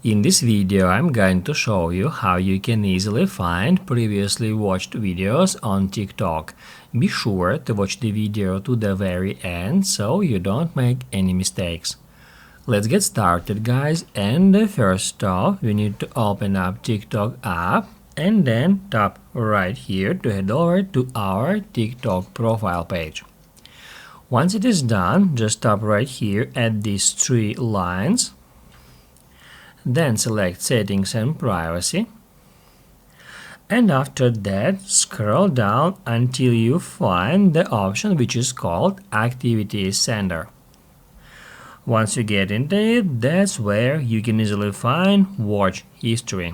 In this video, I'm going to show you how you can easily find previously watched videos on TikTok. Be sure to watch the video to the very end so you don't make any mistakes. Let's get started, guys, and first off, we need to open up TikTok app and then tap right here to head over to our TikTok profile page. Once it is done, just tap right here at these three lines. Then select Settings and Privacy, and after that scroll down until you find the option which is called Activity Center. Once you get into it, that's where you can easily find Watch History.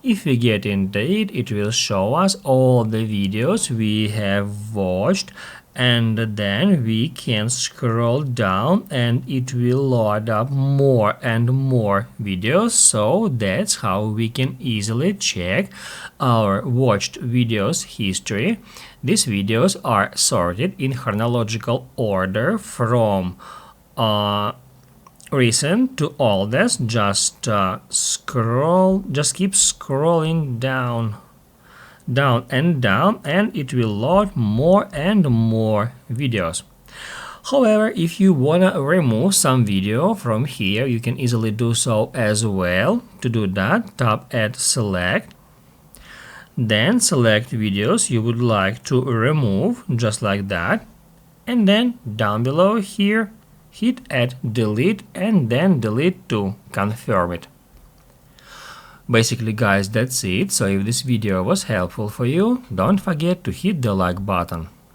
If we get into it, it will show us all the videos we have watched, and then we can scroll down and it will load up more and more videos. So that's how we can easily check our watched videos history. These videos are sorted in chronological order from recent to oldest. Just keep scrolling down and down, and it will load more and more videos. However, if you wanna remove some video from here, you can easily do so as well. To do that, tap at Select, then select videos you would like to remove, just like that, and then down below here hit at Delete and then Delete to confirm it. Basically, guys, that's it. So if this video was helpful for you, don't forget to hit the like button.